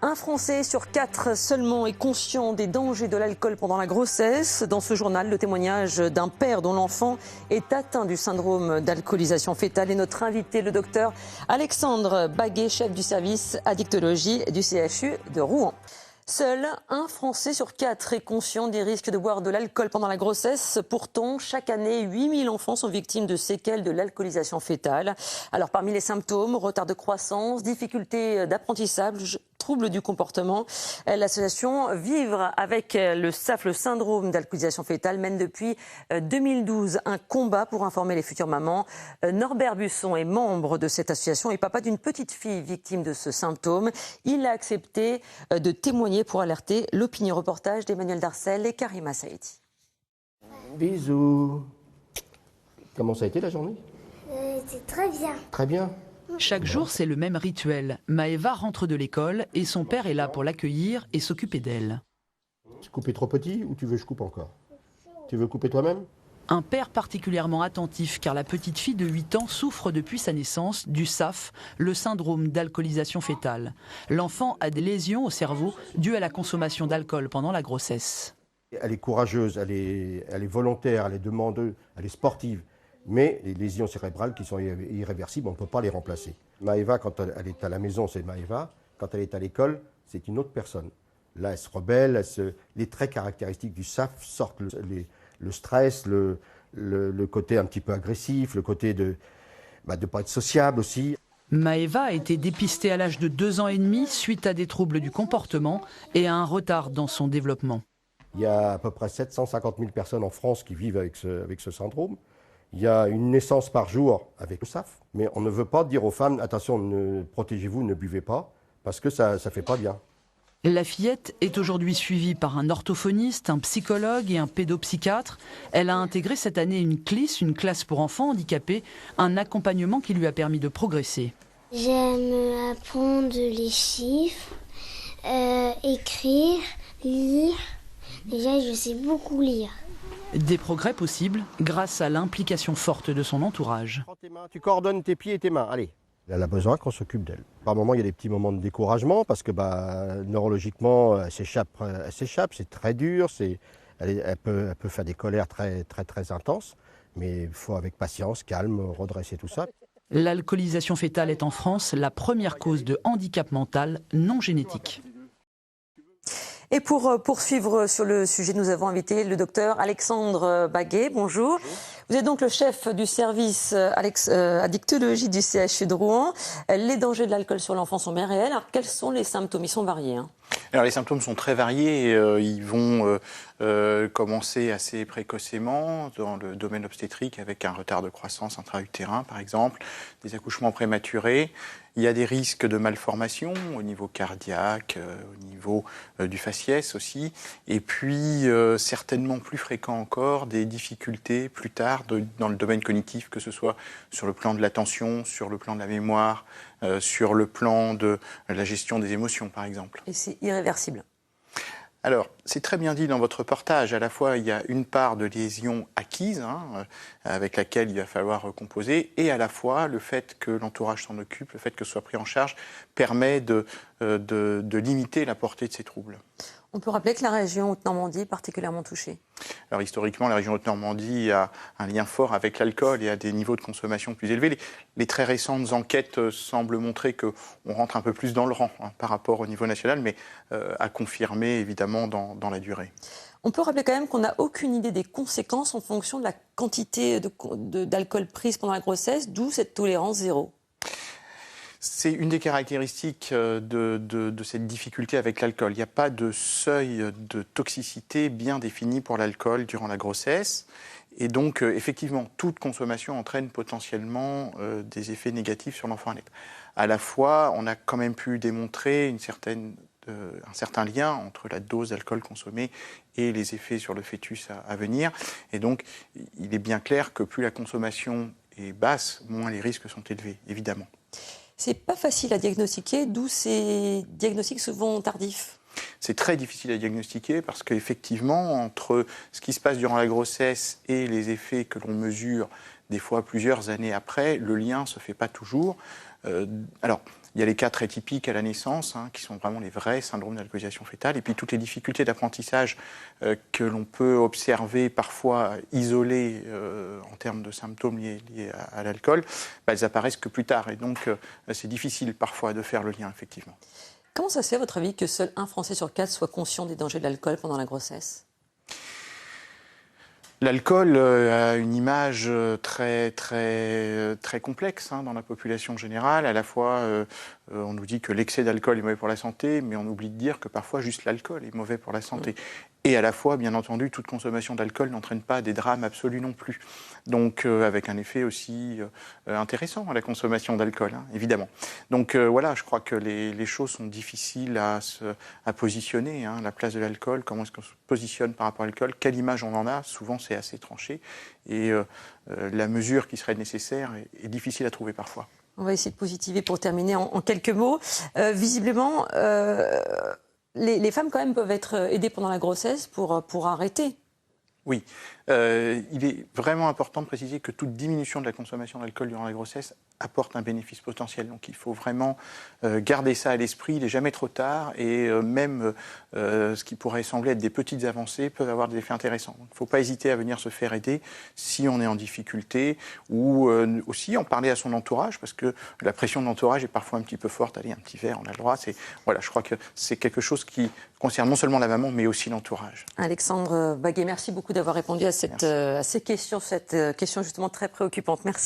Un Français sur 4 seulement est conscient des dangers de l'alcool pendant la grossesse. Dans ce journal, le témoignage d'un père dont l'enfant est atteint du syndrome d'alcoolisation fœtale. Et notre invité, le docteur Alexandre Baguet, chef du service addictologie du CHU de Rouen. Seul un Français sur 4 est conscient des risques de boire de l'alcool pendant la grossesse. Pourtant, chaque année, 8000 enfants sont victimes de séquelles de l'alcoolisation fœtale. Alors, parmi les symptômes, retard de croissance, difficultés d'apprentissage, troubles du comportement, l'association Vivre avec le SAF, le syndrome d'alcoolisation fœtale, mène depuis 2012 un combat pour informer les futures mamans. Norbert Busson est membre de cette association et papa d'une petite fille victime de ce symptôme. Il a accepté de témoigner pour alerter. L'opinion reportage d'Emmanuel Darcel et Karima Saïdi. Bisous. Comment ça a été la journée? C'est très bien. Très bien. Chaque jour, c'est le même rituel. Maëva rentre de l'école et son père est là pour l'accueillir et s'occuper d'elle. Tu coupes trop petit ou tu veux que je coupe encore? Tu veux couper toi-même? Un père particulièrement attentif car la petite fille de 8 ans souffre depuis sa naissance du SAF, le syndrome d'alcoolisation fœtale. L'enfant a des lésions au cerveau dues à la consommation d'alcool pendant la grossesse. Elle est courageuse, elle est volontaire, elle est demandeuse, elle est sportive. Mais les lésions cérébrales qui sont irréversibles, on ne peut pas les remplacer. Maëva, quand elle est à la maison, c'est Maëva. Quand elle est à l'école, c'est une autre personne. Là, elle se rebelle, les traits caractéristiques du SAF sortent. Le stress, le côté un petit peu agressif, le côté de ne pas être sociable aussi. Maëva a été dépistée à l'âge de 2 ans et demi suite à des troubles du comportement et à un retard dans son développement. Il y a à peu près 750 000 personnes en France qui vivent avec ce syndrome. Il y a une naissance par jour avec le SAF, mais on ne veut pas dire aux femmes, attention, protégez-vous, ne buvez pas, parce que ça ne fait pas bien. La fillette est aujourd'hui suivie par un orthophoniste, un psychologue et un pédopsychiatre. Elle a intégré cette année une CLIS, une classe pour enfants handicapés, un accompagnement qui lui a permis de progresser. J'aime apprendre les chiffres, écrire, lire. Déjà, je sais beaucoup lire. Des progrès possibles grâce à l'implication forte de son entourage. Tu coordonnes tes pieds et tes mains, allez. Elle a besoin qu'on s'occupe d'elle. Par moments, il y a des petits moments de découragement parce que neurologiquement, elle s'échappe, c'est très dur, elle peut faire des colères très intenses, mais il faut avec patience, calme, redresser tout ça. L'alcoolisation fœtale est en France la première cause de handicap mental non génétique. Et pour poursuivre sur le sujet, nous avons invité le docteur Alexandre Baguet. Bonjour. Vous êtes donc le chef du service addictologie du CHU de Rouen. Les dangers de l'alcool sur l'enfant sont bien réels. Alors, quels sont les symptômes? Ils sont variés. Alors, les symptômes sont très variés. Ils vont commencer assez précocement dans le domaine obstétrique avec un retard de croissance intra-utérin, par exemple, des accouchements prématurés. Il y a des risques de malformation au niveau cardiaque, au niveau du faciès aussi. Et puis, certainement plus fréquent encore, des difficultés plus tard dans le domaine cognitif, que ce soit sur le plan de l'attention, sur le plan de la mémoire, sur le plan de la gestion des émotions, par exemple. Et c'est irréversible? Alors, c'est très bien dit dans votre reportage. À la fois, il y a une part de lésion acquise, avec laquelle il va falloir composer, et à la fois, le fait que l'entourage s'en occupe, le fait que ce soit pris en charge, permet de limiter la portée de ces troubles. On peut rappeler que la région Haute-Normandie est particulièrement touchée. Alors historiquement, la région Haute-Normandie a un lien fort avec l'alcool et a des niveaux de consommation plus élevés. Les très récentes enquêtes semblent montrer qu'on rentre un peu plus dans le rang par rapport au niveau national, mais à confirmer évidemment dans la durée. On peut rappeler quand même qu'on n'a aucune idée des conséquences en fonction de la quantité d'alcool prise pendant la grossesse, d'où cette tolérance zéro. C'est une des caractéristiques de cette difficulté avec l'alcool. Il n'y a pas de seuil de toxicité bien défini pour l'alcool durant la grossesse. Et donc, effectivement, toute consommation entraîne potentiellement des effets négatifs sur l'enfant à naître. À la fois, on a quand même pu démontrer un certain lien entre la dose d'alcool consommée et les effets sur le fœtus à venir. Et donc, il est bien clair que plus la consommation est basse, moins les risques sont élevés, évidemment. C'est pas facile à diagnostiquer, d'où ces diagnostics souvent tardifs. C'est très difficile à diagnostiquer parce qu'effectivement, entre ce qui se passe durant la grossesse et les effets que l'on mesure des fois plusieurs années après, le lien ne se fait pas toujours. Alors, il y a les cas très typiques à la naissance, qui sont vraiment les vrais syndromes d'alcoolisation fœtale, et puis toutes les difficultés d'apprentissage que l'on peut observer parfois isolées en termes de symptômes liés à l'alcool, elles apparaissent que plus tard, et donc c'est difficile parfois de faire le lien, effectivement. Comment ça se fait, à votre avis, que seul un Français sur 4 soit conscient des dangers de l'alcool pendant la grossesse ? L'alcool a une image très complexe dans la population générale. À la fois, on nous dit que l'excès d'alcool est mauvais pour la santé, mais on oublie de dire que parfois juste l'alcool est mauvais pour la santé. Et à la fois, bien entendu, toute consommation d'alcool n'entraîne pas des drames absolus non plus. Donc, avec un effet aussi intéressant à la consommation d'alcool, évidemment. Donc voilà, je crois que les choses sont difficiles à positionner. La place de l'alcool, comment est-ce qu'on se positionne par rapport à l'alcool, quelle image on en a, souvent c'est assez tranché. Et la mesure qui serait nécessaire est difficile à trouver parfois. On va essayer de positiver pour terminer en quelques mots. Visiblement, les femmes quand même peuvent être aidées pendant la grossesse pour arrêter. Oui, il est vraiment important de préciser que toute diminution de la consommation d'alcool durant la grossesse apporte un bénéfice potentiel. Donc il faut vraiment garder ça à l'esprit, il n'est jamais trop tard, et même ce qui pourrait sembler être des petites avancées peuvent avoir des effets intéressants. Donc il ne faut pas hésiter à venir se faire aider si on est en difficulté, ou aussi en parler à son entourage, parce que la pression de l'entourage est parfois un petit peu forte. Allez, un petit verre, on a le droit. Voilà, je crois que c'est quelque chose qui concerne non seulement la maman, mais aussi l'entourage. Alexandre Baguet, merci beaucoup d'avoir répondu à ces questions, cette question justement très préoccupante. Merci.